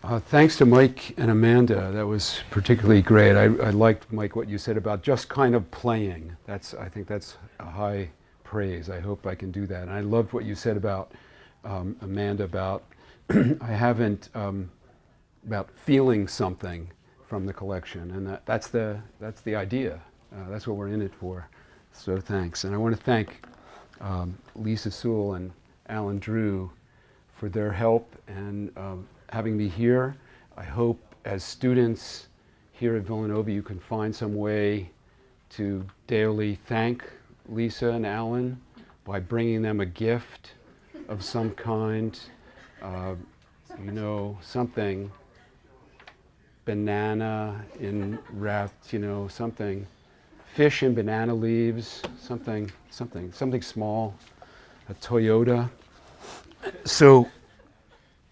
Thanks to Mike and Amanda. That was particularly great. I liked, Mike, what you said about just kind of playing. I think that's a high praise. I hope I can do that. And I loved what you said about Amanda, about I haven't about feeling something from the collection, and that's the idea. That's what we're in it for. So thanks. And I want to thank Lisa Sewell and Alan Drew for their help and having me here. I hope as students here at Villanova you can find some way to daily thank Lisa and Alan by bringing them a gift of some kind, something, banana in wrapped, something, fish in banana leaves, something small, a Toyota. So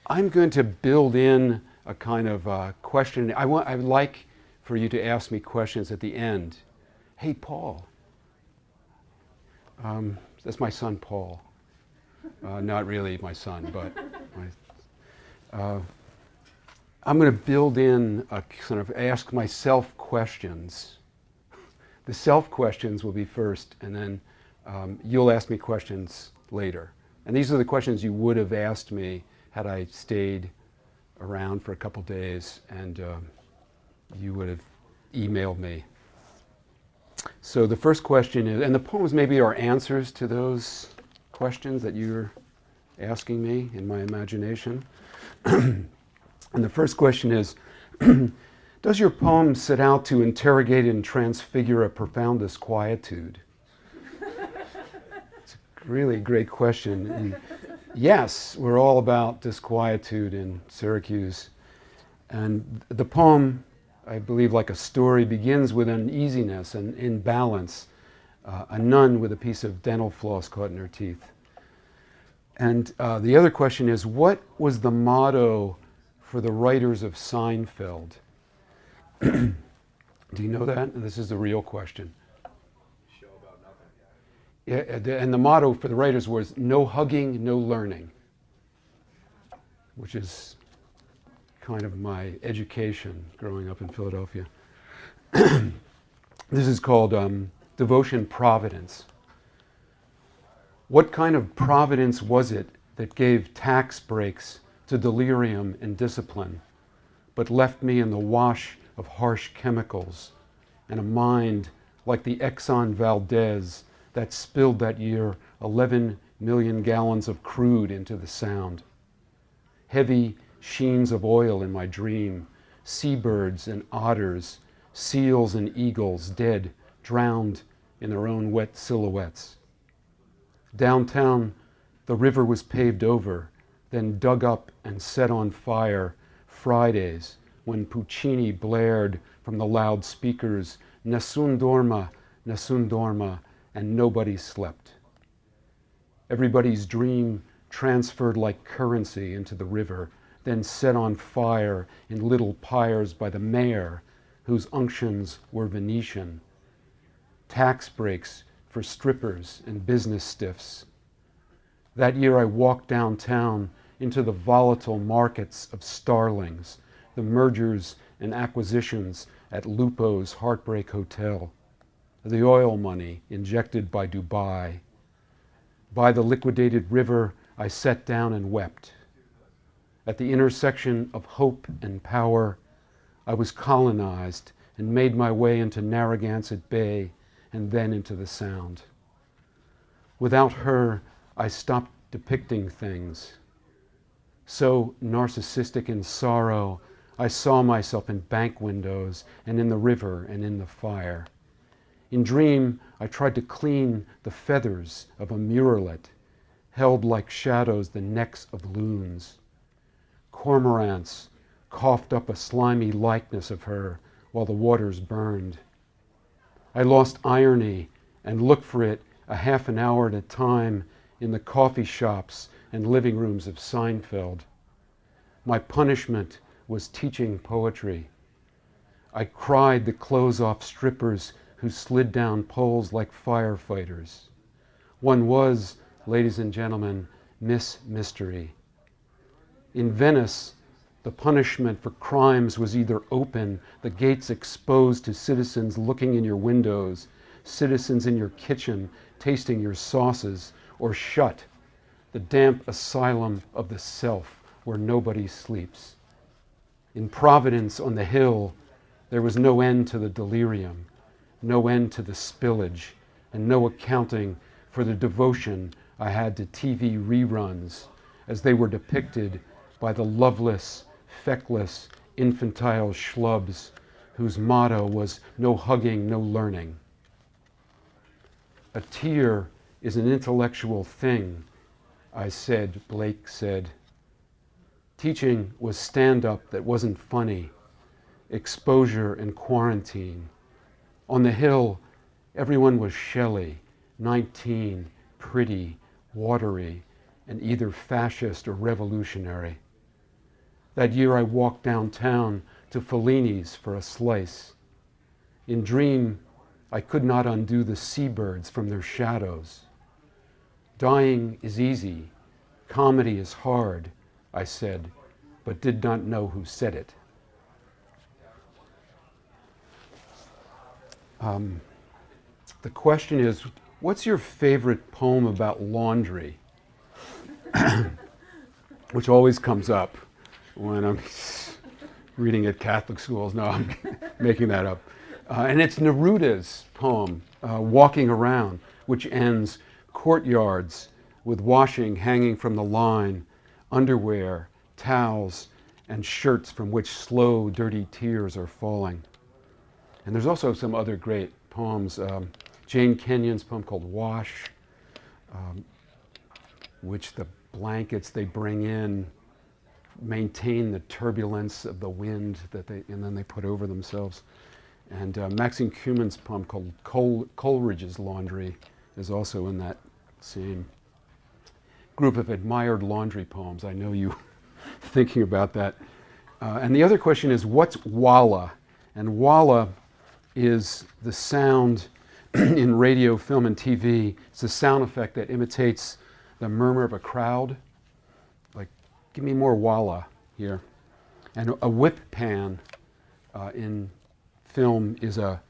I'm going to build in a kind of question. I would like for you to ask me questions at the end. Hey, Paul. That's my son, Paul. Not really my son, but I'm going to build in a sort of ask myself questions. The self questions will be first, and then you'll ask me questions later. And these are the questions you would have asked me had I stayed around for a couple days, and you would have emailed me. So the first question is, and the poems maybe are answers to those questions that you're asking me in my imagination. And the first question is, does your poem set out to interrogate and transfigure a profound disquietude? It's a really great question. And yes, we're all about disquietude in Syracuse. And the poem, I believe, like a story, begins with uneasiness and imbalance. A nun with a piece of dental floss caught in her teeth. And the other question is, what was the motto for the writers of Seinfeld? Do you know that? This is the real question. Show about nothing. Yeah, and the motto for the writers was no hugging, no learning, which is kind of my education growing up in Philadelphia. This is called Devotion Providence. What kind of providence was it that gave tax breaks to delirium and discipline, but left me in the wash of harsh chemicals and a mind like the Exxon Valdez that spilled that year 11 million gallons of crude into the Sound? Heavy sheens of oil in my dream, seabirds and otters, seals and eagles dead, drowned in their own wet silhouettes. Downtown, the river was paved over, then dug up and set on fire Fridays when Puccini blared from the loudspeakers, Nessun dorma, and nobody slept. Everybody's dream transferred like currency into the river, then set on fire in little pyres by the mayor, whose unctions were Venetian. Tax breaks for strippers and business stiffs. That year I walked downtown into the volatile markets of starlings, the mergers and acquisitions at Lupo's Heartbreak Hotel, the oil money injected by Dubai. By the liquidated river, I sat down and wept. At the intersection of hope and power, I was colonized and made my way into Narragansett Bay and then into the Sound. Without her, I stopped depicting things. So narcissistic in sorrow, I saw myself in bank windows and in the river and in the fire. In dream, I tried to clean the feathers of a murrelet, held like shadows the necks of loons. Cormorants coughed up a slimy likeness of her while the waters burned. I lost irony and looked for it a half an hour at a time in the coffee shops and living rooms of Seinfeld. My punishment was teaching poetry. I cried the clothes off strippers who slid down poles like firefighters. One was, ladies and gentlemen, Miss Mystery. In Venice, The punishment for crimes was either open, the gates exposed to citizens looking in your windows, citizens in your kitchen tasting your sauces, or shut, the damp asylum of the self where nobody sleeps. In Providence on the hill, there was no end to the delirium, no end to the spillage, and no accounting for the devotion I had to TV reruns as they were depicted by the loveless, feckless, infantile schlubs whose motto was no hugging, no learning. A tear is an intellectual thing, I said, Blake said. Teaching was stand-up that wasn't funny, exposure and quarantine. On the hill, everyone was Shelley, 19, pretty, watery, and either fascist or revolutionary. That year I walked downtown to Fellini's for a slice. In Dream, I could not undo the seabirds from their shadows. Dying is easy, comedy is hard, I said, but did not know who said it. The question is, what's your favorite poem about laundry? Which always comes up when I'm reading at Catholic schools. No, I'm making that up. And it's Neruda's poem, Walking Around, which ends, courtyards with washing hanging from the line, underwear, towels, and shirts from which slow, dirty tears are falling. And there's also some other great poems. Jane Kenyon's poem called Wash, which the blankets they bring in maintain the turbulence of the wind and then they put over themselves. And Maxine Kumin's poem called Coleridge's Laundry is also in that same group of admired laundry poems. I know you thinking about that. And the other question is, what's walla? And walla is the sound in radio, film, and TV. It's a sound effect that imitates the murmur of a crowd. Like, give me more walla here. And a whip pan in film is a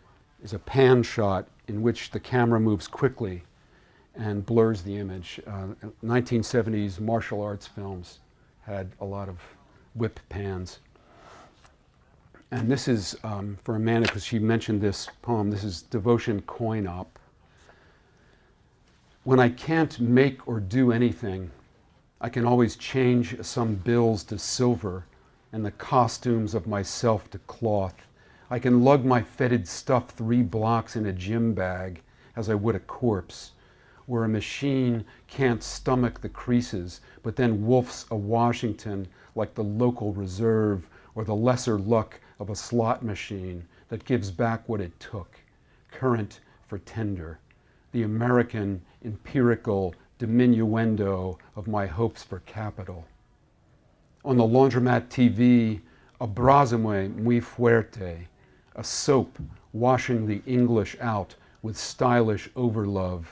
pan shot in which the camera moves quickly and blurs the image. 1970s martial arts films had a lot of whip pans. And this is for Amanda, because she mentioned this poem. This is Devotion Coin Op. When I can't make or do anything, I can always change some bills to silver and the costumes of myself to cloth. I can lug my fetid stuff 3 blocks in a gym bag as I would a corpse, where a machine can't stomach the creases, but then wolfs a Washington like the local reserve or the lesser luck of a slot machine that gives back what it took, current for tender, the American empirical diminuendo of my hopes for capital. On the laundromat TV, Abrázame muy fuerte, a soap washing the English out with stylish overlove.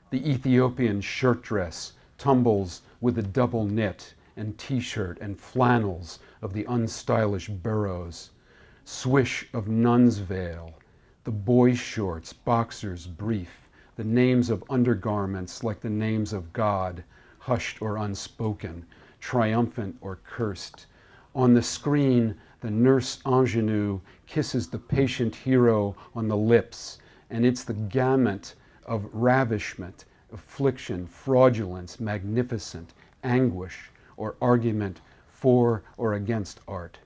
The Ethiopian shirt dress tumbles with a double knit and t-shirt and flannels of the unstylish boroughs, swish of nun's veil, the boys' shorts, boxers, brief, the names of undergarments like the names of God, hushed or unspoken, triumphant or cursed. On the screen, the nurse ingenue kisses the patient hero on the lips, and it's the gamut of ravishment, affliction, fraudulence, magnificent, anguish, or argument for or against art.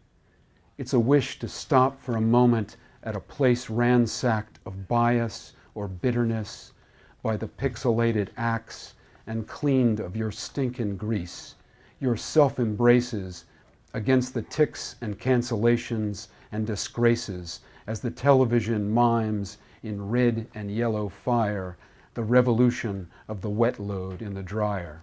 It's a wish to stop for a moment at a place ransacked of bias or bitterness by the pixelated axe and cleaned of your stinkin' grease, your self-embraces against the tics and cancellations and disgraces as the television mimes in red and yellow fire the revolution of the wet load in the dryer.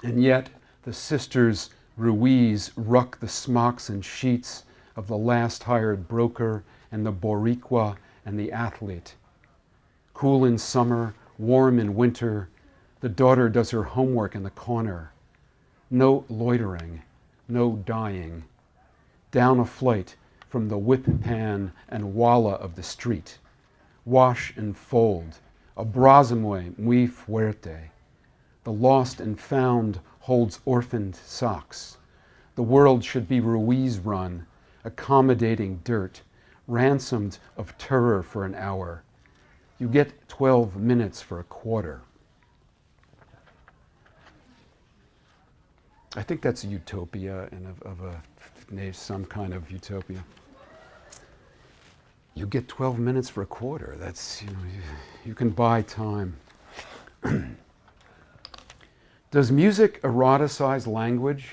And yet the sisters Ruiz ruck the smocks and sheets of the last hired broker and the Boricua and the athlete. Cool in summer, warm in winter, the daughter does her homework in the corner. No loitering, no dying. Down a flight from the whip pan and walla of the street. Wash and fold, abrazamue muy fuerte. The lost and found holds orphaned socks. The world should be Ruiz run, accommodating dirt, ransomed of terror for an hour. You get 12 minutes for a quarter. I think that's a utopia and some kind of utopia. You get 12 minutes for a quarter. That's, you can buy time. Does music eroticize language?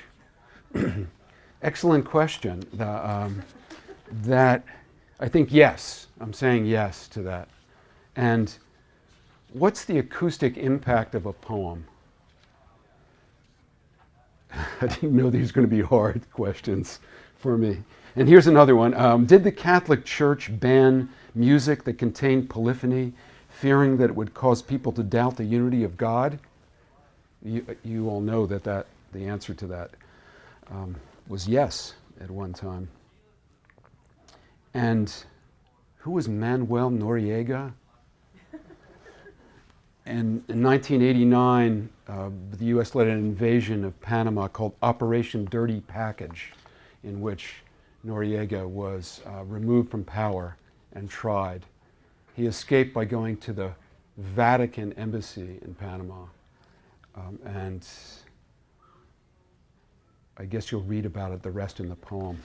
Excellent question. That I think yes. I'm saying yes to that. And what's the acoustic impact of a poem? I didn't know these were going to be hard questions for me. And here's another one. Did the Catholic Church ban music that contained polyphony, fearing that it would cause people to doubt the unity of God? You all know that the answer to that was yes at one time. And who was Manuel Noriega? And in 1989, the U.S. led an invasion of Panama called Operation Dirty Package, in which Noriega was removed from power and tried. He escaped by going to the Vatican embassy in Panama. And I guess you'll read about it, the rest in the poem.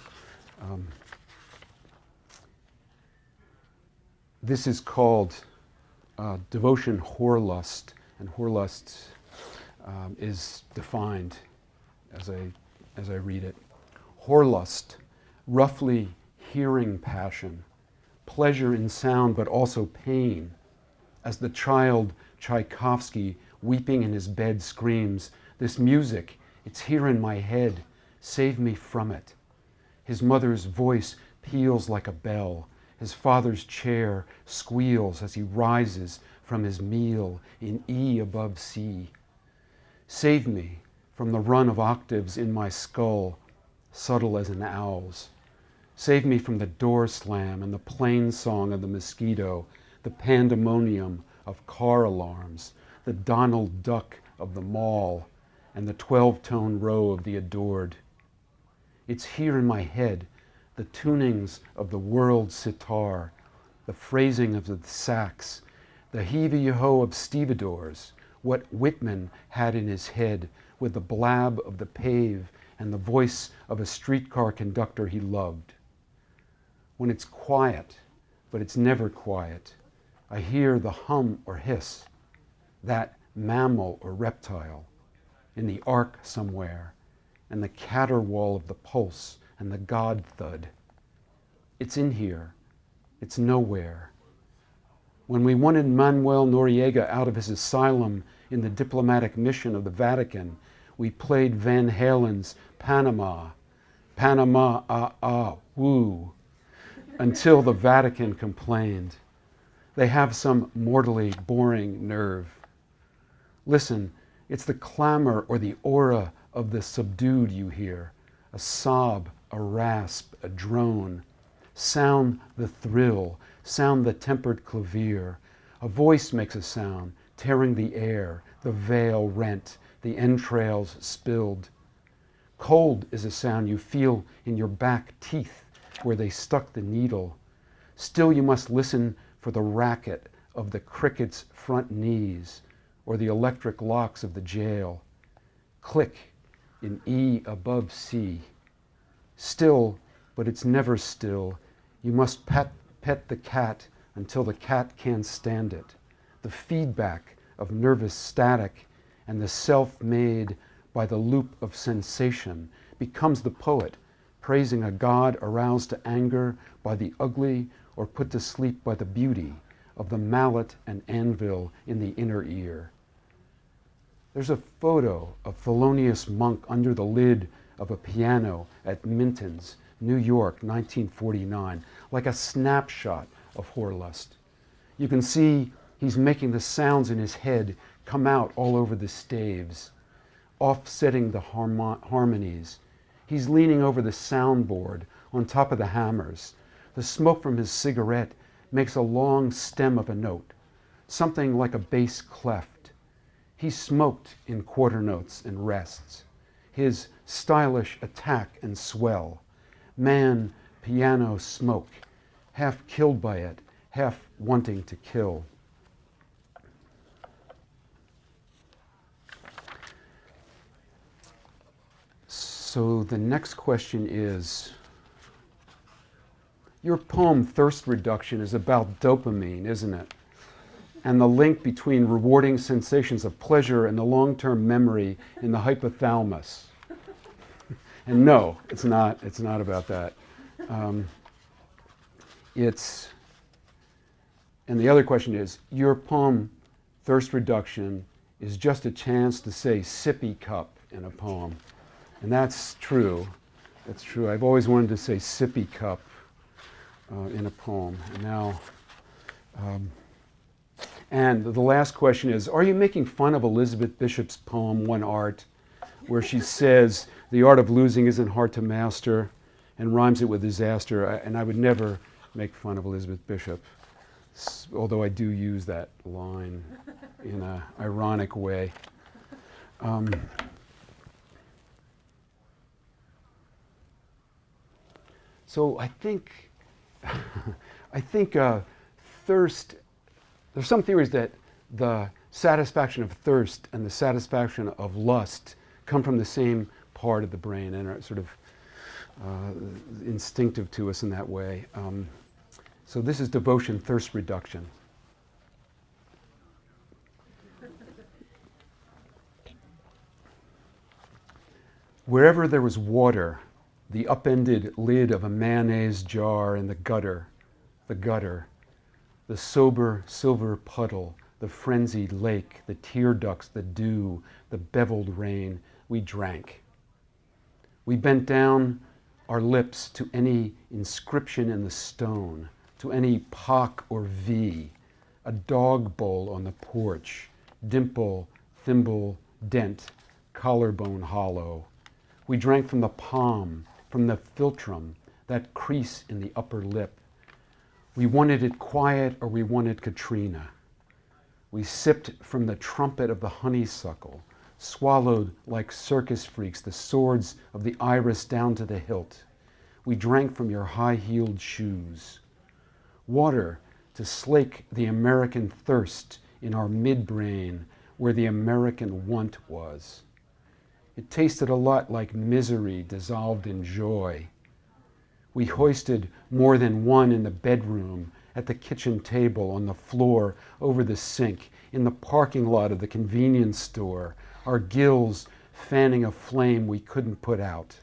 This is called devotion whorelust, and whorelust is defined as I read it. Whorelust, roughly hearing passion, pleasure in sound but also pain, as the child Tchaikovsky weeping in his bed screams, "This music, it's here in my head, save me from it." His mother's voice peals like a bell. His father's chair squeals as he rises from his meal in E above C. Save me from the run of octaves in my skull, subtle as an owl's. Save me from the door slam and the plain song of the mosquito, the pandemonium of car alarms, the Donald Duck of the mall, and the 12-tone row of the adored. It's here in my head, the tunings of the world sitar, the phrasing of the sax, the heave-y-ho of stevedores, what Whitman had in his head with the blab of the pave and the voice of a streetcar conductor he loved. When it's quiet, but it's never quiet, I hear the hum or hiss, that mammal or reptile, in the arc somewhere, and the caterwaul of the pulse and the God thud. It's in here. It's nowhere. When we wanted Manuel Noriega out of his asylum in the diplomatic mission of the Vatican, we played Van Halen's Panama, Panama, woo, until the Vatican complained. They have some mortally boring nerve. Listen, it's the clamor or the aura of the subdued you hear, a sob, a rasp, a drone. Sound the thrill, sound the tempered clavier. A voice makes a sound, tearing the air, the veil rent, the entrails spilled. Cold is a sound you feel in your back teeth where they stuck the needle. Still you must listen for the racket of the cricket's front knees or the electric locks of the jail. Click in E above C. Still, but it's never still. You must pet the cat until the cat can't stand it. The feedback of nervous static and the self-made by the loop of sensation becomes the poet, praising a God aroused to anger by the ugly or put to sleep by the beauty of the mallet and anvil in the inner ear. There's a photo of Thelonious Monk under the lid of a piano at Minton's, New York, 1949, like a snapshot of whorelust. You can see he's making the sounds in his head come out all over the staves, offsetting the harmonies. He's leaning over the soundboard on top of the hammers. The smoke from his cigarette makes a long stem of a note, something like a bass cleft. He smoked in quarter notes and rests. His stylish attack and swell. Man, piano, smoke, half killed by it, half wanting to kill. So the next question is, your poem Thirst Reduction is about dopamine, isn't it? And the link between rewarding sensations of pleasure and the long-term memory in the hypothalamus. And no, it's not about that. And the other question is, your poem Thirst Reduction is just a chance to say sippy cup in a poem. And that's true. That's true. I've always wanted to say sippy cup in a poem. And now, and the last question is, are you making fun of Elizabeth Bishop's poem, One Art, where she says, the art of losing isn't hard to master, and rhymes it with disaster? And I would never make fun of Elizabeth Bishop, although I do use that line in an ironic way. So I think thirst, there's some theories that the satisfaction of thirst and the satisfaction of lust come from the same part of the brain and are sort of instinctive to us in that way. So this is devotion, thirst reduction. Wherever there was water, the upended lid of a mayonnaise jar in the gutter, the sober silver puddle, the frenzied lake, the tear ducts, the dew, the beveled rain, we drank. We bent down our lips to any inscription in the stone, to any Pac or V, a dog bowl on the porch, dimple, thimble, dent, collarbone hollow. We drank from the palm, from the philtrum, that crease in the upper lip. We wanted it quiet or we wanted Katrina. We sipped from the trumpet of the honeysuckle, swallowed like circus freaks the swords of the iris down to the hilt. We drank from your high-heeled shoes. Water to slake the American thirst in our midbrain where the American want was. It tasted a lot like misery dissolved in joy. We hoisted more than one in the bedroom, at the kitchen table, on the floor, over the sink, in the parking lot of the convenience store, our gills fanning a flame we couldn't put out.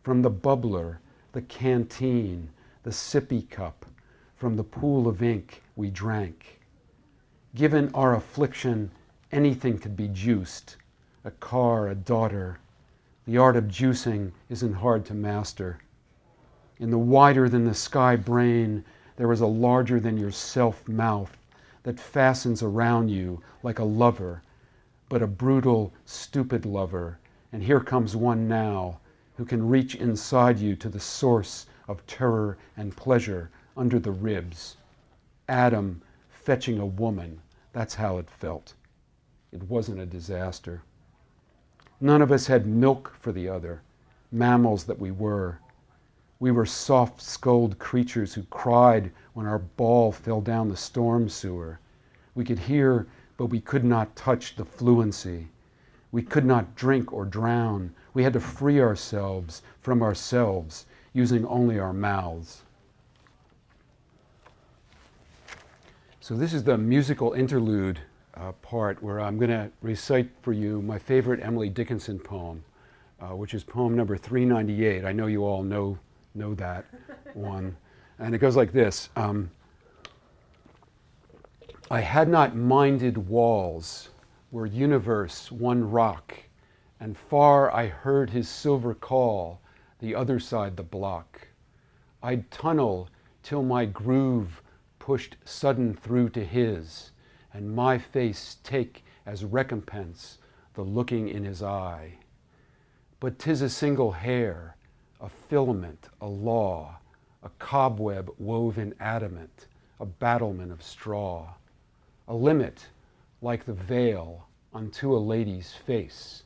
From the bubbler, the canteen, the sippy cup, from the pool of ink we drank. Given our affliction, anything could be juiced. A car, a daughter. The art of juicing isn't hard to master. In the wider than the sky brain, there is a larger than yourself mouth that fastens around you like a lover, but a brutal, stupid lover. And here comes one now who can reach inside you to the source of terror and pleasure under the ribs. Adam fetching a woman, that's how it felt. It wasn't a disaster. None of us had milk for the other, mammals that we were. We were soft-skulled creatures who cried when our ball fell down the storm sewer. We could hear, but we could not touch the fluency. We could not drink or drown. We had to free ourselves from ourselves, using only our mouths. So this is the musical interlude part where I'm going to recite for you my favorite Emily Dickinson poem, which is poem number 398. I know you all know that one. And it goes like this. I had not minded walls, were universe one rock, and far I heard his silver call, the other side the block. I'd tunnel till my groove pushed sudden through to his, and my face take as recompense the looking in his eye. but 'tis a single hair, a filament, a law, a cobweb woven adamant, a battlement of straw, a limit like the veil unto a lady's face,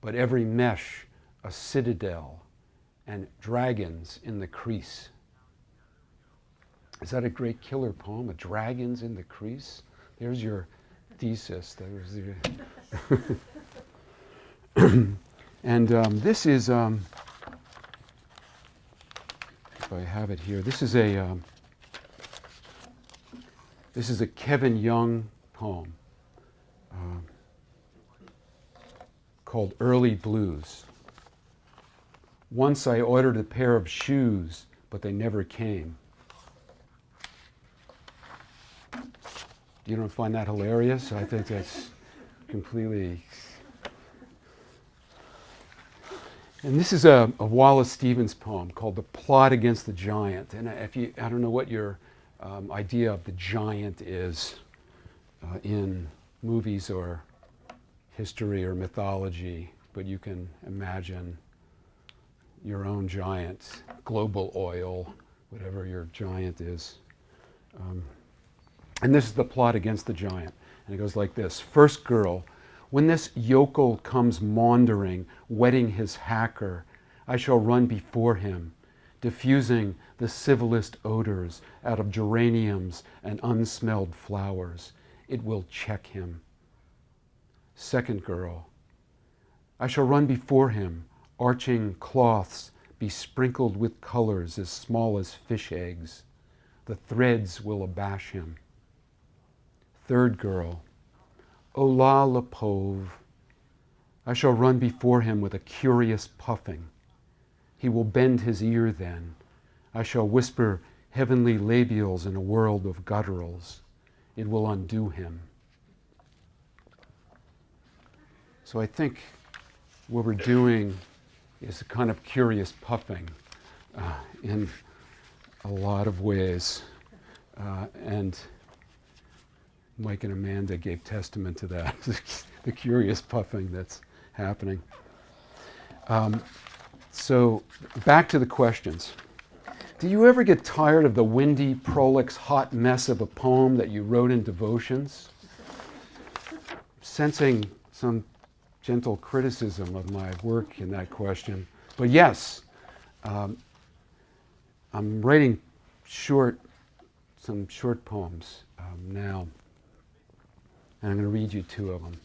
but every mesh a citadel and dragons in the crease. Is that a great killer poem? A dragons in the crease? There's your thesis. There's your and this is, if I have it here, this is a Kevin Young poem called Early Blues. Once I ordered a pair of shoes, but they never came. You don't find that hilarious? I think that's completely... And this is a Wallace Stevens poem called The Plot Against the Giant. And I don't know what your idea of the giant is in movies or history or mythology, but you can imagine your own giant, global oil, whatever your giant is. And this is the plot against the giant. And it goes like this. First girl, when this yokel comes maundering, wetting his hacker, I shall run before him, diffusing the civilest odors out of geraniums and unsmelled flowers. It will check him. Second girl, I shall run before him, arching cloths besprinkled with colors as small as fish eggs. The threads will abash him. Third girl, oh la la pauvre, I shall run before him with a curious puffing. He will bend his ear then. I shall whisper heavenly labials in a world of gutturals. It will undo him. So I think what we're doing is a kind of curious puffing in a lot of ways. And Mike and Amanda gave testament to that, the curious puffing that's happening. So back to the questions. Do you ever get tired of the windy, prolix, hot mess of a poem that you wrote in devotions? Sensing some gentle criticism of my work in that question. But yes, I'm writing some short poems now. And I'm going to read you two of them.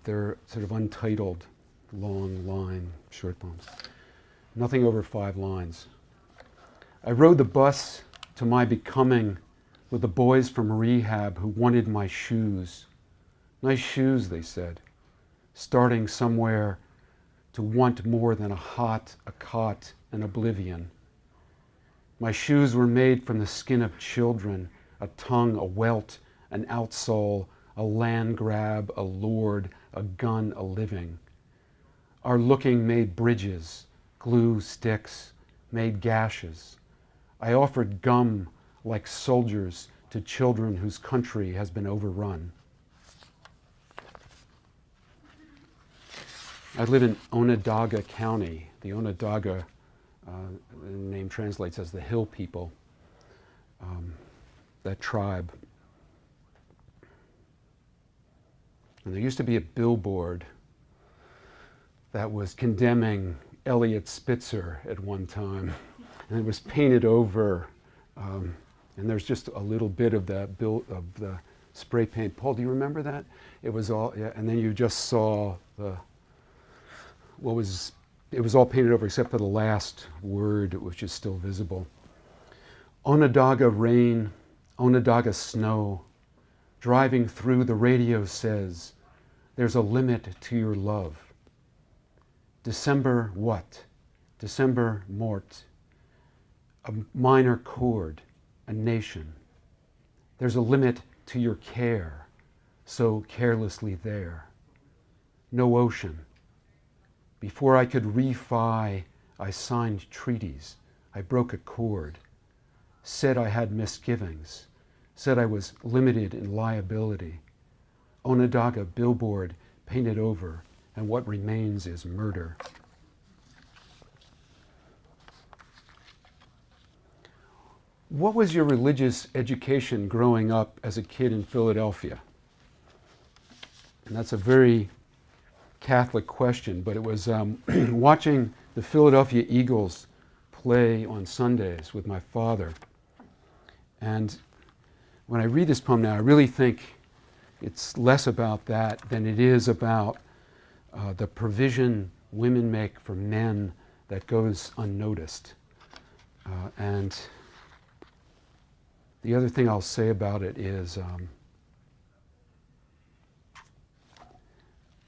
They're sort of untitled, long line short poems. Nothing over 5 lines. I rode the bus to my becoming with the boys from rehab who wanted my shoes. Nice shoes, they said. Starting somewhere to want more than a cot, and oblivion. My shoes were made from the skin of children, a tongue, a welt, an outsole, a land grab, a lord, a gun, a living. Our looking made bridges, glue sticks, made gashes. I offered gum like soldiers to children whose country has been overrun. I live in Onondaga County. The Onondaga the name translates as the hill people, that tribe. And there used to be a billboard that was condemning Elliot Spitzer at one time. And it was painted over, and there's just a little bit of the spray paint. Paul, do you remember that? It was all, yeah, and then you just saw it was all painted over except for the last word, which is still visible. Onondaga rain, Onondaga snow, driving through the radio says, there's a limit to your love. December what? December mort. A minor chord, a nation. There's a limit to your care, so carelessly there. No ocean. Before I could refi, I signed treaties. I broke a cord. Said I had misgivings. Said I was limited in liability. Onondaga billboard painted over, and what remains is murder. What was your religious education growing up as a kid in Philadelphia? And that's a very Catholic question, but it was watching the Philadelphia Eagles play on Sundays with my father. And when I read this poem now, I really think it's less about that than it is about the provision women make for men that goes unnoticed. And the other thing I'll say about it is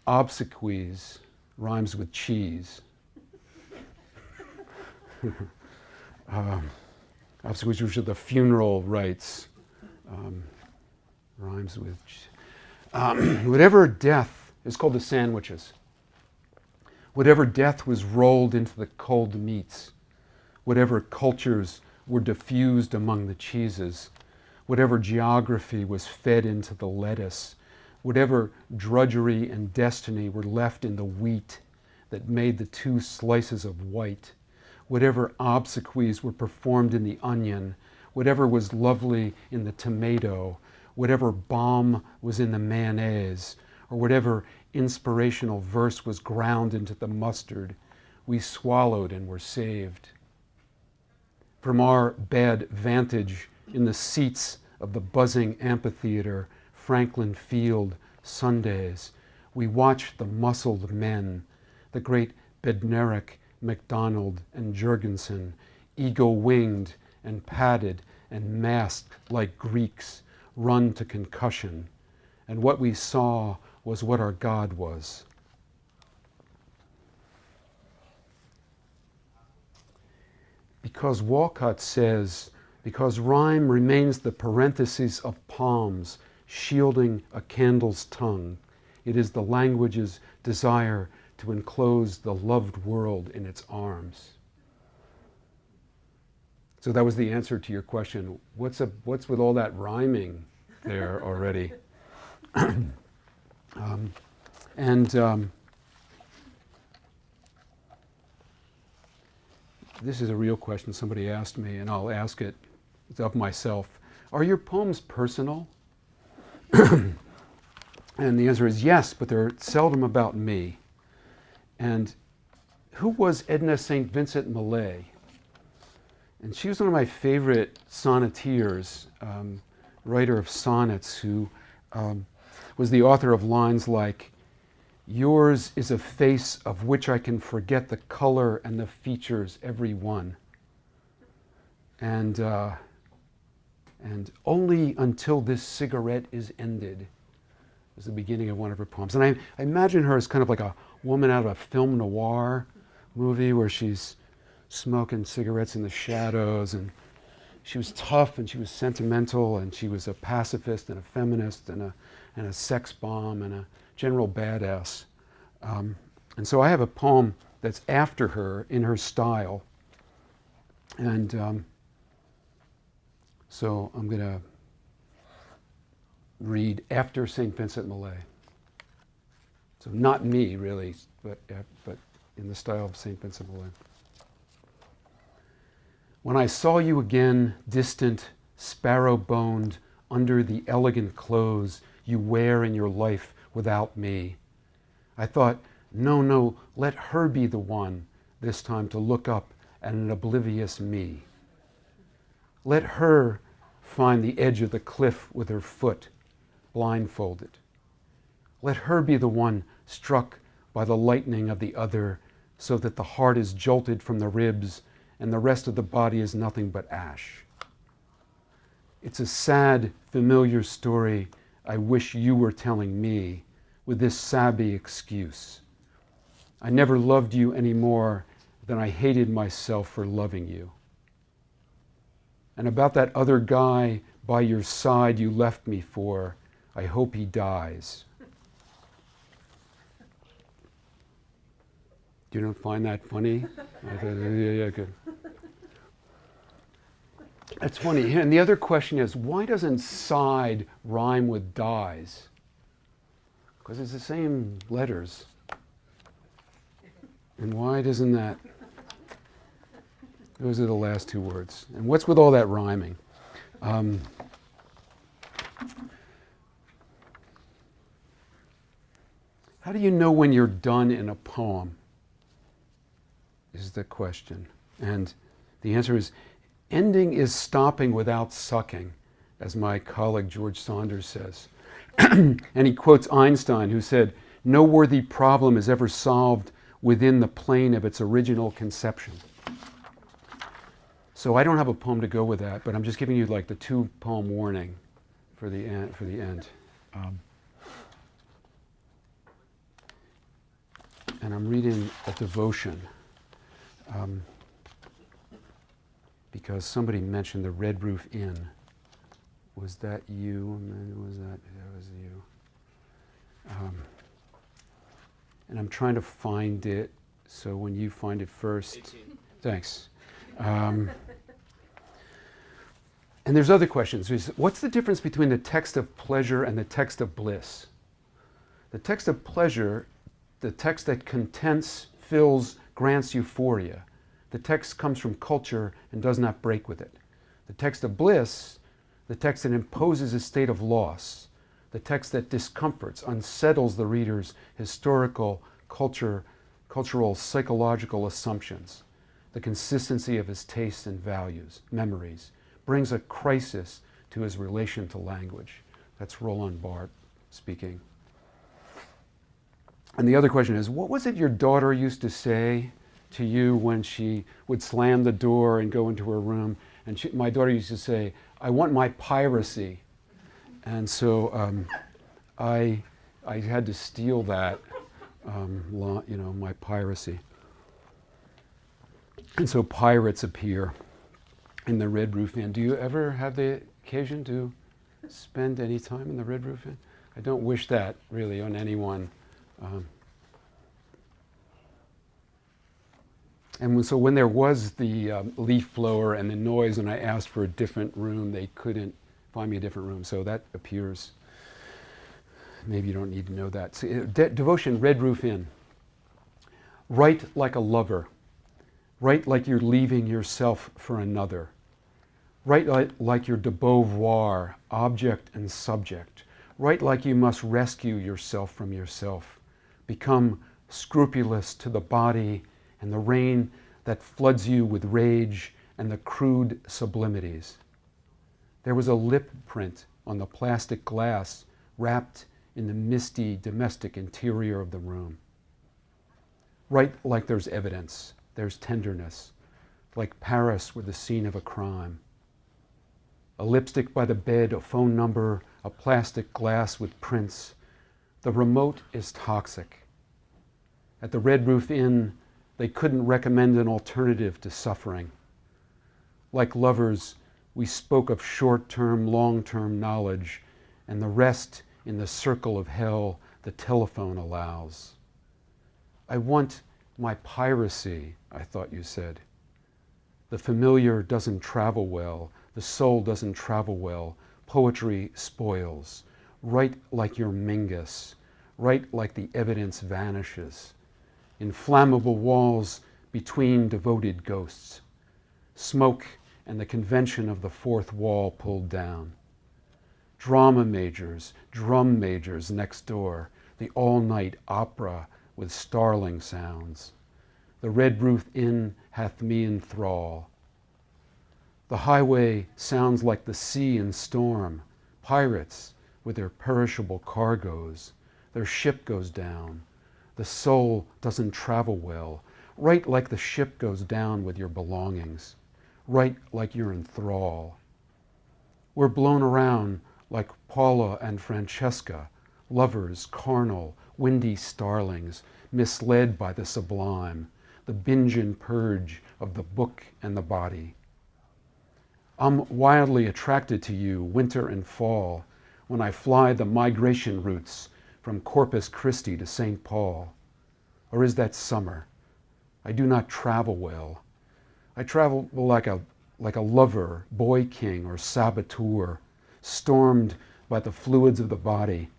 obsequies rhymes with cheese. Obsequies, which are the funeral rites, rhymes with whatever death is called the sandwiches. Whatever death was rolled into the cold meats, whatever cultures were diffused among the cheeses, whatever geography was fed into the lettuce, whatever drudgery and destiny were left in the wheat that made the two slices of white, whatever obsequies were performed in the onion, whatever was lovely in the tomato, whatever balm was in the mayonnaise, or whatever inspirational verse was ground into the mustard, we swallowed and were saved. From our bad vantage in the seats of the buzzing amphitheater, Franklin Field, Sundays, we watched the muscled men, the great Bednarik, MacDonald, and Jurgensen, eagle-winged and padded and masked like Greeks, run to concussion. And what we saw was what our God was. Because Walcott says, because rhyme remains the parenthesis of palms, shielding a candle's tongue, it is the language's desire to enclose the loved world in its arms. So that was the answer to your question. What's with all that rhyming there already? This is a real question somebody asked me, and I'll ask it of myself. Are your poems personal? And the answer is yes, but they're seldom about me. And who was Edna St. Vincent Millay? And she was one of my favorite sonneteers, writer of sonnets, who was the author of lines like, "Yours is a face of which I can forget the color and the features, every one. And only until this cigarette is ended," is the beginning of one of her poems. And I imagine her as kind of like a woman out of a film noir movie where she's smoking cigarettes in the shadows, and she was tough and she was sentimental and she was a pacifist and a feminist and a sex bomb and a general badass. And so I have a poem that's after her in her style. And so I'm going to read after St. Vincent Millay. So not me, really, but in the style of St. Vincent Millay. When I saw you again, distant, sparrow-boned, under the elegant clothes you wear in your life without me, I thought, no, let her be the one this time to look up at an oblivious me. Let her find the edge of the cliff with her foot, blindfolded. Let her be the one struck by the lightning of the other, so that the heart is jolted from the ribs and the rest of the body is nothing but ash. It's a sad, familiar story I wish you were telling me with this sabby excuse. I never loved you any more than I hated myself for loving you. And about that other guy by your side you left me for, I hope he dies. You don't find that funny? Yeah, good. That's funny. And the other question is, why doesn't side rhyme with dies? Because it's the same letters. And why doesn't that? Those are the last two words. And what's with all that rhyming? How do you know when you're done in a poem? Is the question. And the answer is, ending is stopping without sucking, as my colleague George Saunders says. And he quotes Einstein, who said, "No worthy problem is ever solved within the plane of its original conception." So I don't have a poem to go with that, but I'm just giving you like the 2-poem warning for the end. And I'm reading a devotion because somebody mentioned the Red Roof Inn. Was that you? Was that was you? And I'm trying to find it, so when you find it first. 18. Thanks. And there's other questions. What's the difference between the text of pleasure and the text of bliss? The text of pleasure, the text that contents, fills, grants euphoria. The text comes from culture and does not break with it. The text of bliss, the text that imposes a state of loss. The text that discomforts, unsettles the reader's historical, cultural, psychological assumptions. The consistency of his tastes and values, memories, brings a crisis to his relation to language. That's Roland Barthes speaking. And the other question is, what was it your daughter used to say to you when she would slam the door and go into her room? And my daughter used to say, "I want my piracy." And so I had to steal that, my piracy. And so pirates appear in the Red Roof Inn. Do you ever have the occasion to spend any time in the Red Roof Inn? I don't wish that really on anyone. And so when there was the leaf blower and the noise and I asked for a different room, they couldn't find me a different room. So that appears. Maybe you don't need to know that. So, devotion, Red Roof Inn. Write like a lover. Write like you're leaving yourself for another. Write like your de Beauvoir, object and subject. Write like you must rescue yourself from yourself. Become scrupulous to the body and the rain that floods you with rage and the crude sublimities. There was a lip print on the plastic glass wrapped in the misty domestic interior of the room. Write like there's evidence, there's tenderness, like Paris were the scene of a crime. A lipstick by the bed, a phone number, a plastic glass with prints. The remote is toxic. At the Red Roof Inn, they couldn't recommend an alternative to suffering. Like lovers, we spoke of short-term, long-term knowledge, and the rest in the circle of hell the telephone allows. I want my piracy, I thought you said. The familiar doesn't travel well. The soul doesn't travel well. Poetry spoils. Write like your Mingus. Write like the evidence vanishes. Inflammable walls between devoted ghosts. Smoke and the convention of the fourth wall pulled down. Drama majors, drum majors next door. The all-night opera with starling sounds. The Red Roof Inn hath me in thrall. The highway sounds like the sea in storm. Pirates with their perishable cargoes. Their ship goes down. The soul doesn't travel well. Write like the ship goes down with your belongings. Write like you're in thrall. We're blown around like Paula and Francesca, lovers, carnal, windy starlings, misled by the sublime, the binge and purge of the book and the body. I'm wildly attracted to you, winter and fall, when I fly the migration routes from Corpus Christi to St. Paul. Or is that summer? I do not travel well. I travel like a lover, boy king, or saboteur, stormed by the fluids of the body.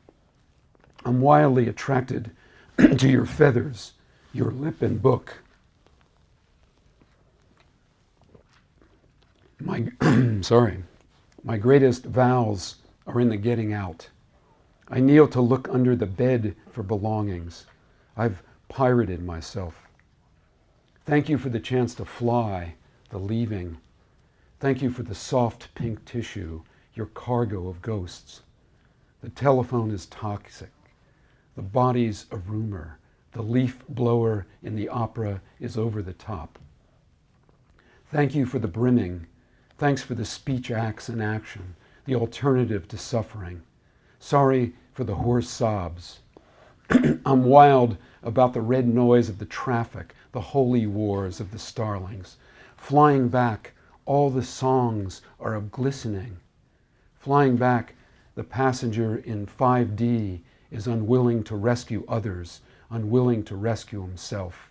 I'm wildly attracted to your feathers, your lip and book. My, my greatest vows are in the getting out. I kneel to look under the bed for belongings. I've pirated myself. Thank you for the chance to fly, the leaving. Thank you for the soft pink tissue, your cargo of ghosts. The telephone is toxic. The body's a rumor. The leaf blower in the opera is over the top. Thank you for the brimming. Thanks for the speech acts in action, the alternative to suffering. Sorry for the hoarse sobs. I'm wild about the red noise of the traffic, the holy wars of the starlings. Flying back, all the songs are of glistening. Flying back, the passenger in 5D is unwilling to rescue others, unwilling to rescue himself.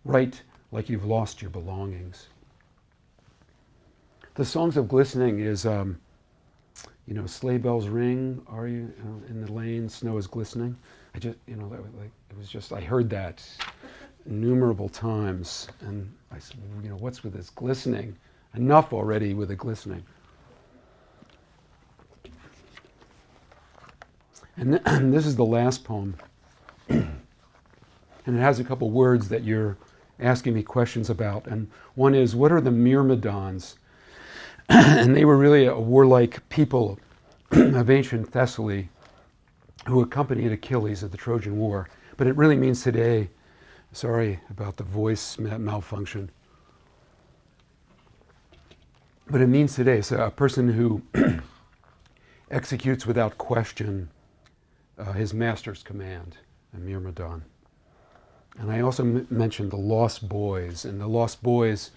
Write like you've lost your belongings. The songs of glistening is, sleigh bells ring, are you in the lane, snow is glistening. I just, I heard that innumerable times, and I said, what's with this glistening? Enough already with the glistening. And this is the last poem. And it has a couple words that you're asking me questions about. And one is, what are the Myrmidons? And they were really a warlike people of ancient Thessaly who accompanied Achilles at the Trojan War. But it really means today, sorry about the voice malfunction, but it means today, so a person who executes without question his master's command, a Myrmidon. And I also mentioned the Lost Boys, and the Lost Boys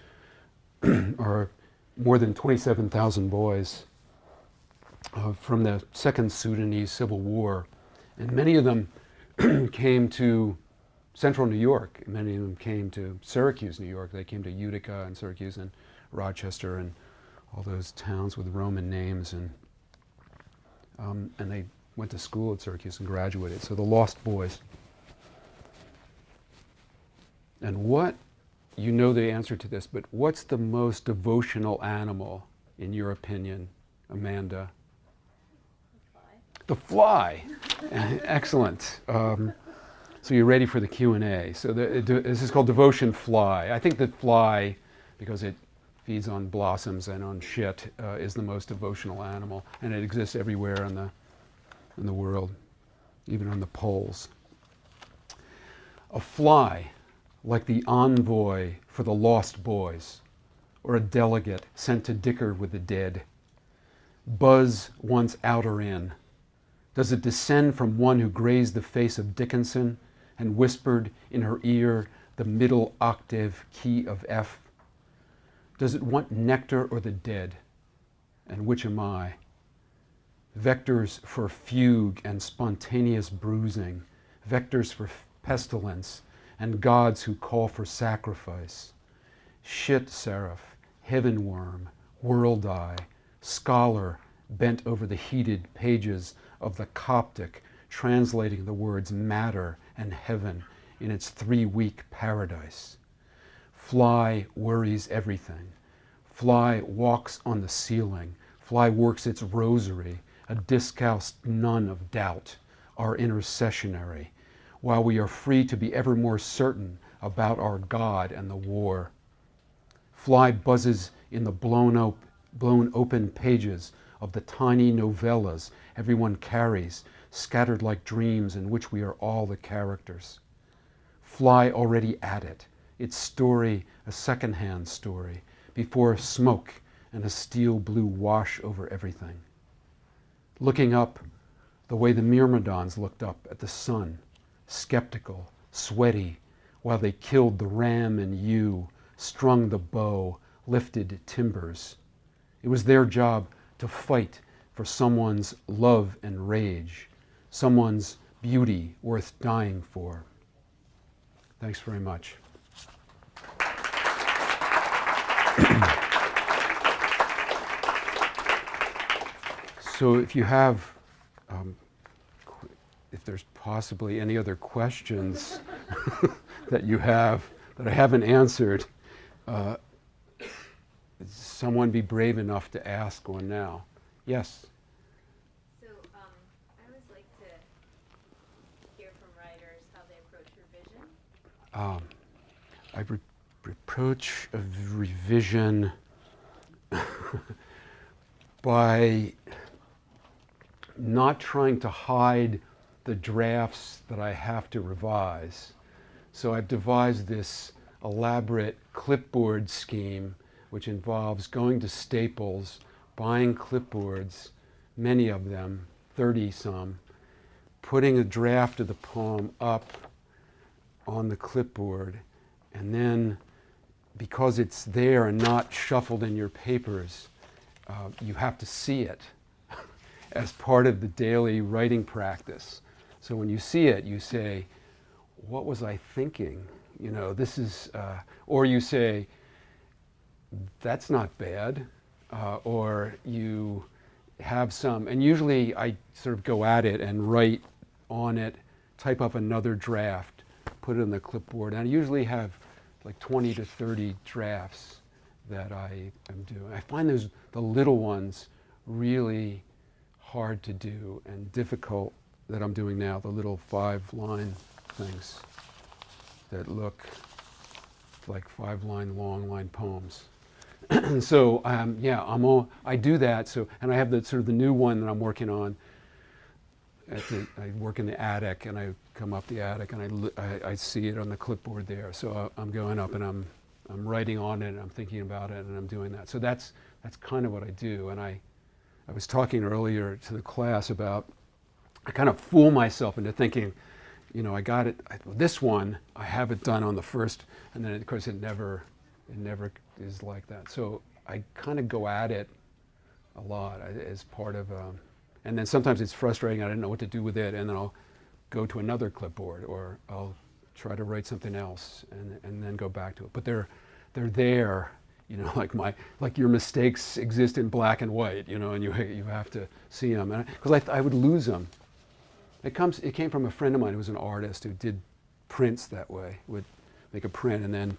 are more than 27,000 boys from the Second Sudanese Civil War. And many of them came to central New York. Many of them came to Syracuse, New York. They came to Utica and Syracuse and Rochester and all those towns with Roman names. And they went to school at Syracuse and graduated. So the Lost Boys. And you know the answer to this, but what's the most devotional animal, in your opinion, Amanda? The fly. Excellent. So you're ready for the Q&A. So this is called Devotion Fly. I think that fly, because it feeds on blossoms and on shit, is the most devotional animal, and it exists everywhere in the world, even on the poles. A fly, like the envoy for the Lost Boys, or a delegate sent to dicker with the dead. Buzz once out or in. Does it descend from one who grazed the face of Dickinson and whispered in her ear the middle octave key of F? Does it want nectar or the dead? And which am I? Vectors for fugue and spontaneous bruising, vectors for pestilence, and gods who call for sacrifice. Shit seraph, heaven worm, world eye, scholar bent over the heated pages of the Coptic, translating the words matter and heaven in its 3-week paradise. Fly worries everything. Fly walks on the ceiling. Fly works its rosary, a discalced nun of doubt, our intercessionary, while we are free to be ever more certain about our God and the war. Fly buzzes in the blown open pages of the tiny novellas everyone carries, scattered like dreams in which we are all the characters. Fly already at it, its story a second-hand story, before smoke and a steel blue wash over everything. Looking up the way the Myrmidons looked up at the sun, skeptical, sweaty, while they killed the ram and ewe, strung the bow, lifted timbers. It was their job to fight for someone's love and rage, someone's beauty worth dying for. Thanks very much. So if you have, if there's possibly any other questions that you have that I haven't answered. Someone be brave enough to ask one now. Yes? So I always like to hear from writers how they approach revision. I approach a revision by not trying to hide the drafts that I have to revise. So I've devised this elaborate clipboard scheme which involves going to Staples, buying clipboards, many of them, 30 some, putting a draft of the poem up on the clipboard, and then because it's there and not shuffled in your papers, you have to see it as part of the daily writing practice. So when you see it, you say, what was I thinking? You know, this is, or you say, that's not bad, or you have some, and usually I sort of go at it and write on it, type up another draft, put it on the clipboard, and I usually have like 20 to 30 drafts that I am doing. I find the little ones really hard to do and difficult that I'm doing now, the little 5-line things that look like 5-line, long-line poems. So yeah, I do that. So, and I have the sort of the new one that I'm working on. I work in the attic, and I come up the attic, and I see it on the clipboard there. So I'm going up, and I'm writing on it, and I'm thinking about it, and I'm doing that. So that's kind of what I do. And I was talking earlier to the class about, I kind of fool myself into thinking, you know, I got it. This one, I have it done on the first, and then of course it never is like that. So I kind of go at it a lot as part of, and then sometimes it's frustrating. I don't know what to do with it, and then I'll go to another clipboard, or I'll try to write something else, and then go back to it. But they're there, you know, like your mistakes exist in black and white, you know, and you have to see them, because I would lose them. It came from a friend of mine who was an artist who did prints that way, would make a print and then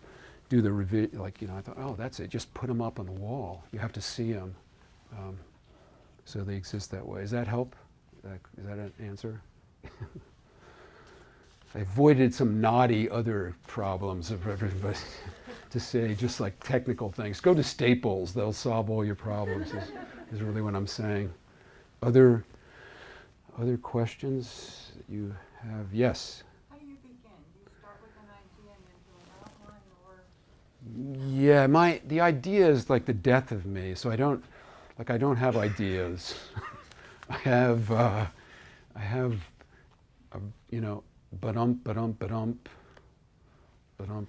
do the revision, like, you know, I thought, oh, that's it, just put them up on the wall. You have to see them. So they exist that way. Does that help? Is that an answer? I avoided some naughty other problems of everybody to say just like technical things. Go to Staples, they'll solve all your problems, is really what I'm saying. Other questions that you have? Yes? How do you begin? Do you start with an idea and then do an outline, or? Yeah, the idea is like the death of me, so I don't have ideas. I have, you know, ba-dump, you know,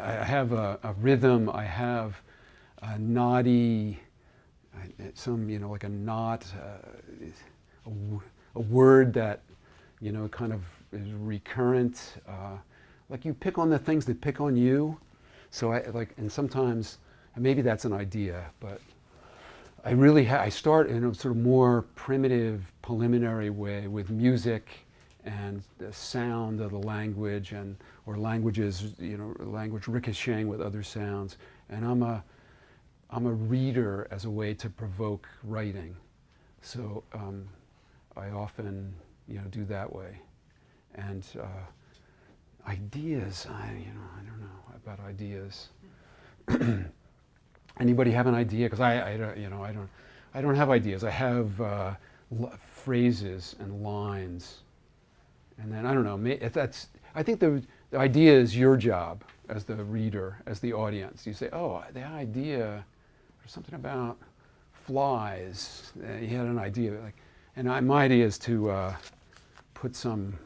I have a rhythm, I have a naughty, some, you know, like a knot, a word that, you know, kind of is recurrent. Like you pick on the things that pick on you. So and sometimes, and maybe that's an idea, but I start in a sort of more primitive, preliminary way with music and the sound of the language, or languages, you know, language ricocheting with other sounds. And I'm a reader as a way to provoke writing. So I often, you know, do that way. And ideas, I don't know about ideas. Anybody have an idea? Because I don't have ideas. I have phrases and lines, and then I don't know. I think the idea is your job as the reader, as the audience. You say, oh, the idea, there's something about flies. You had an idea, and my idea is to put some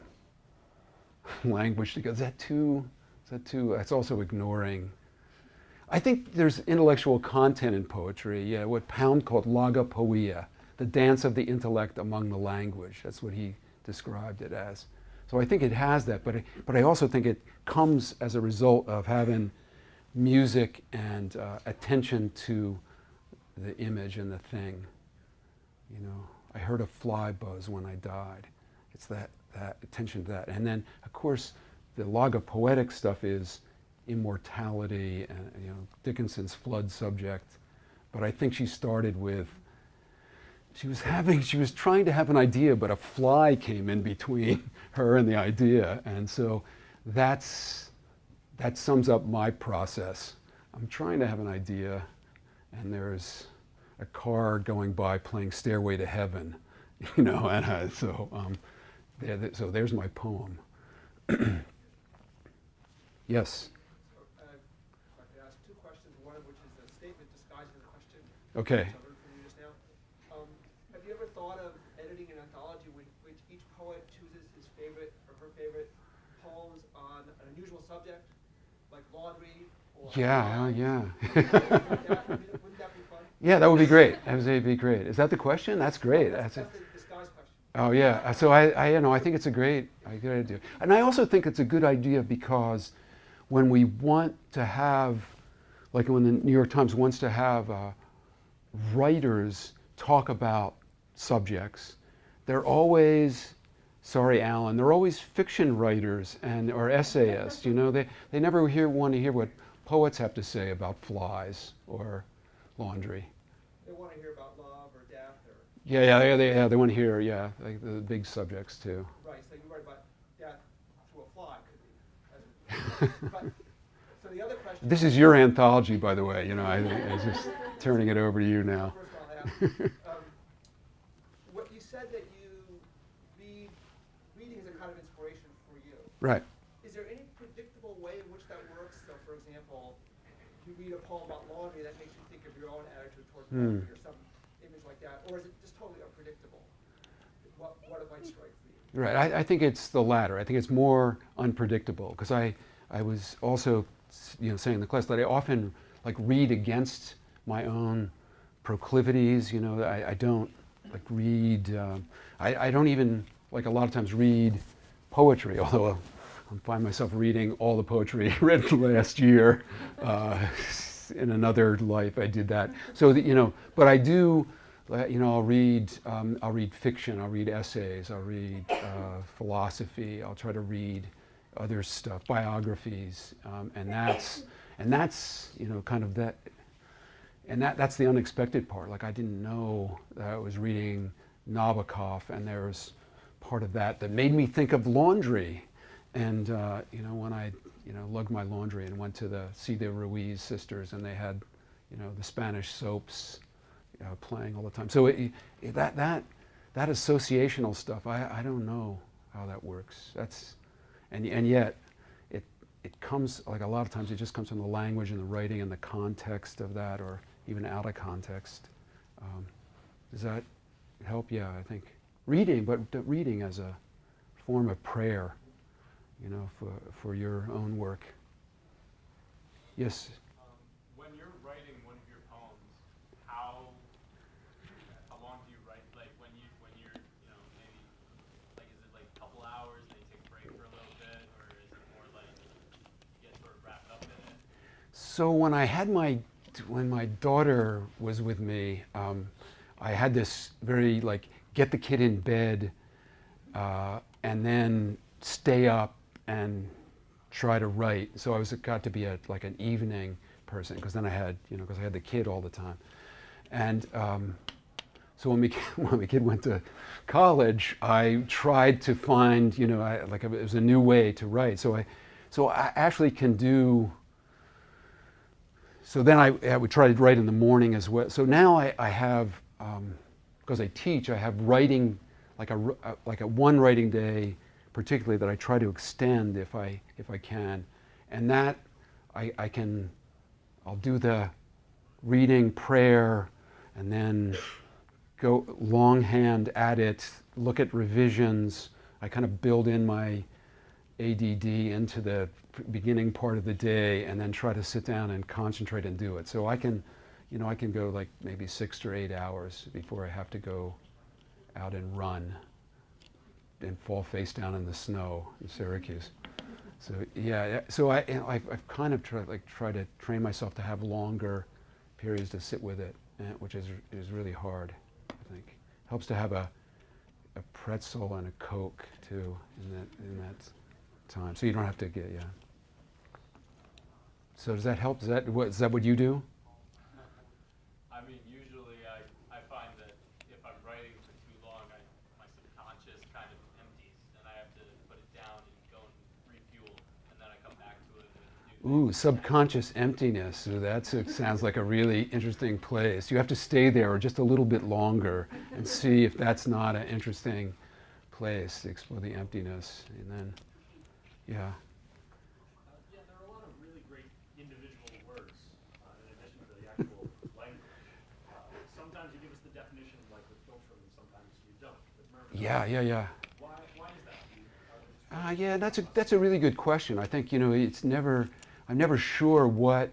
language together. Is that too? That's also ignoring. I think there's intellectual content in poetry. Yeah, what Pound called logopoeia, the dance of the intellect among the language. That's what he described it as. So I think it has that, but I also think it comes as a result of having music and attention to the image and the thing. You know, I heard a fly buzz when I died. it's that attention to that. And then, of course, the logopoetic stuff is immortality and, you know, Dickinson's flood subject. But I think she started with, she was trying to have an idea, but a fly came in between her and the idea. And so that sums up my process. I'm trying to have an idea, and there's a car going by playing Stairway to Heaven, you know, and so there's my poem. Yes? So, if I could ask two questions, one of which is a statement disguised as a question. Okay. Which I learned from you just now. Have you ever thought of editing an anthology which each poet chooses his favorite or her favorite poems on an unusual subject, like laundry or... Yeah, yeah. Wouldn't that be fun? Yeah, that would be great. That would be great. Is that the question? That's great. That's the disguised question. Oh yeah. So I you know, I think it's a good idea, and I also think it's a good idea because when we want to have, like when the New York Times wants to have writers talk about subjects, they're always, sorry Alan, they're always fiction writers or essayists. You know, they never want to hear what poets have to say about flies or laundry. They want to hear about love or death or... Yeah, they want to hear, like the big subjects too. Right, so you write about death through a fly, could be. But, so the other question... This is your anthology, by the way. You know, I just turning it over to you now. First of all, what you said that reading is a kind of inspiration for you. Right. Is there any predictable way in which that works? So, for example, you read a poem about laundry that makes you think of your own attitude towards laundry or some image like that, or is it just totally unpredictable? What it might strike for you? Right. I think it's the latter. I think it's more unpredictable because I was also, you know, saying in the class that I often like read against my own proclivities. You know, I don't like read. I don't even like a lot of times read poetry, although I find myself reading all the poetry read last year. In another life, I did that. So you know, but I do. You know, I'll read fiction. I'll read essays. I'll read philosophy. I'll try to read other stuff, biographies, and that's you know kind of that. And that's the unexpected part. Like I didn't know that I was reading Nabokov, and there was part of that made me think of laundry. And you know, when I lugged my laundry and went to see the Ruiz sisters, and they had, you know, the Spanish soaps playing all the time. So that associational stuff, I don't know how that works. And yet it comes, like a lot of times it just comes from the language and the writing and the context of that, or even out of context. Does that help? Yeah, I think reading, but reading as a form of prayer, you know, for your own work. Yes. When you're writing one of your poems, how long do you write? Like when you're, you know, maybe like is it like a couple hours, then you take a break for a little bit, or is it more like you get sort of wrapped up in it? So when my daughter was with me, I had this very like get the kid in bed, and then stay up and try to write. So I got to be like an evening person, because then I had the kid all the time. And so when my kid went to college, I tried to find, you know, it was a new way to write. So I actually can do. So then I would try to write in the morning as well. So now I have, because I teach, I have writing like a one writing day, particularly, that I try to extend if I can, and that I'll do the reading, prayer, and then go longhand at it, look at revisions. I kind of build in my ADD into the beginning part of the day, and then try to sit down and concentrate and do it. So I can go like maybe 6 or 8 hours before I have to go out and run and fall face down in the snow in Syracuse. So yeah, so I've kind of try to train myself to have longer periods to sit with it, which is really hard. I think helps to have a pretzel and a Coke too in that time. So you don't have to get, yeah. So does that help? Is that what you do? I mean, usually I find that if I'm writing for too long, my subconscious kind of empties, and I have to put it down and go and refuel, and then I come back to it with new Ooh, subconscious emptiness. So that sounds like a really interesting place. You have to stay there just a little bit longer and see if that's not an interesting place to explore the emptiness. And then, yeah. Yeah, there are a lot of really great individual words in addition to the actual language. Sometimes you give us the definition like with Filtrum, and sometimes you don't. With Murphy. Yeah. Why is that? Yeah, that's a really good question. I think, I'm never sure what,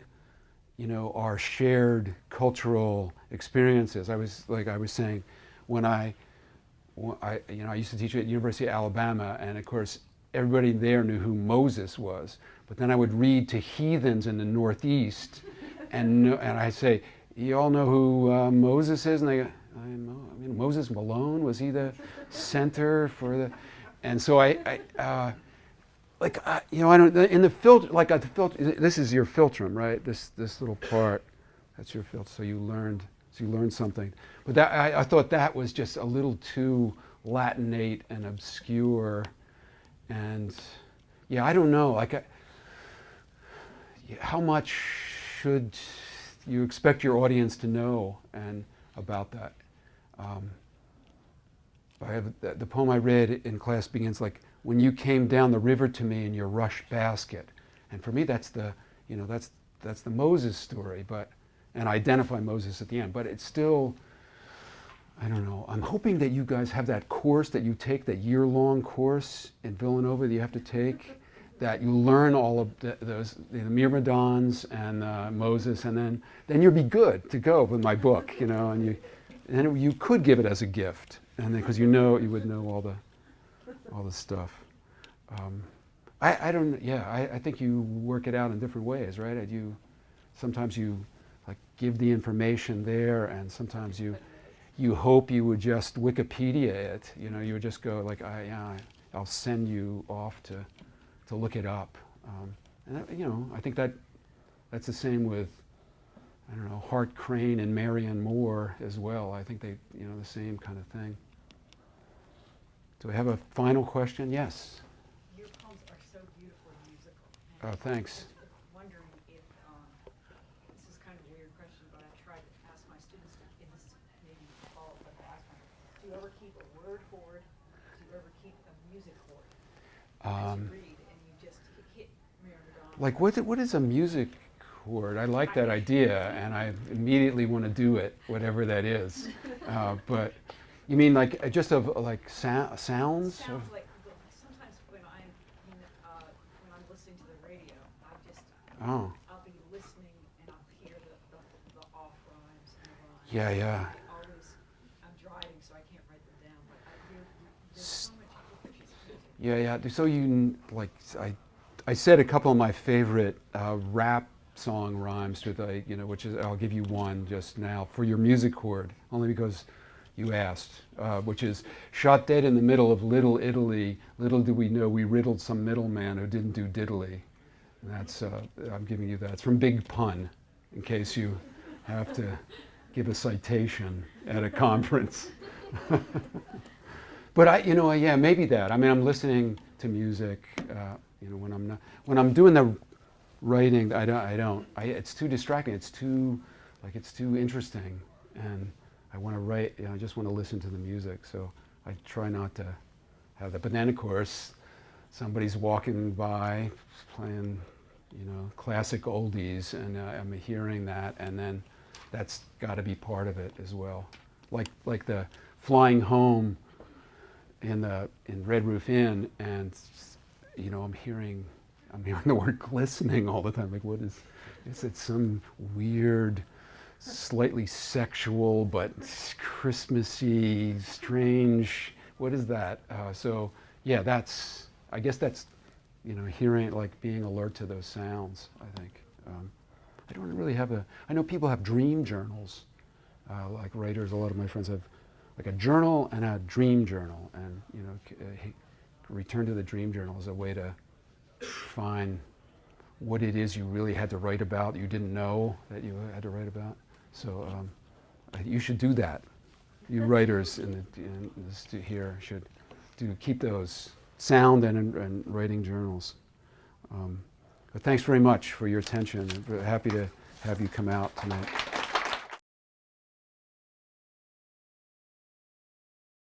our shared cultural experience is. I was saying, when I used to teach at University of Alabama, and of course, everybody there knew who Moses was. But then I would read to heathens in the Northeast, and I'd say, you all know who Moses is? And they go, Moses Malone, was he the center for the... And so I don't, in the filter, this is your filtrum, right? This little part, that's your filter. So you learned something. But that, I thought that was just a little too Latinate and obscure. And yeah, I don't know, how much should you expect your audience to know and about that? I have the poem I read in class begins like, when you came down the river to me in your rush basket. And for me, that's the Moses story, and I identify Moses at the end, but it's still, I don't know. I'm hoping that you guys have that course that you take, that year-long course in Villanova that you have to take, that you learn all of those, the Myrmidons and Moses, and then you'll be good to go with my book, and you could give it as a gift, and because you would know all the stuff. I think you work it out in different ways, right? Sometimes you give the information there, and sometimes you hope you would just Wikipedia it. You would just go I'll send you off to look it up. I think that's the same with, I don't know, Hart Crane and Marion Moore as well. I think they, the same kind of thing. Do I have a final question? Yes. Your poems are so beautifully musical. Oh, thanks. I was wondering if, this is kind of a weird question, but I try to ask my students, in this maybe follow up with the last one, do you ever keep a word hoard? Do you ever keep a music hoard? As you read and you just hit Myrmidon. What is a music chord? I like that idea, and I immediately want to do it, whatever that is. But you mean just of sounds? Sounds like sometimes when I'm listening to the radio, I'll be listening and I'll hear the off rhymes and the rhymes. Yeah. I'm driving, so I can't write them down. But there's so much music. Yeah. So I said a couple of my favorite rap song rhymes with which is, I'll give you one just now for your music chord, only because you asked, which is, shot dead in the middle of Little Italy, little do we know we riddled some middleman who didn't do diddly. And that's, I'm giving you that. It's from Big Pun, in case you have to give a citation at a conference. But maybe that. I mean, I'm listening to music, when I'm doing the writing, it's too distracting. It's too interesting. And I want to write, I just want to listen to the music, so I try not to have that. But then, of course, somebody's walking by playing, classic oldies, and I'm hearing that, and then that's got to be part of it as well. Like the flying home in Red Roof Inn, and I'm hearing the word glistening all the time. Like, what is it some weird, slightly sexual but Christmassy, strange, what is that? I guess that's hearing, being alert to those sounds, I think. I don't really have I know people have dream journals, like writers, a lot of my friends have like a journal and a dream journal, and return to the dream journal as a way to find what it is you really had to write about, you didn't know that you had to write about. So you should do that. You writers here should keep those sound and writing journals. But thanks very much for your attention. I'm happy to have you come out tonight.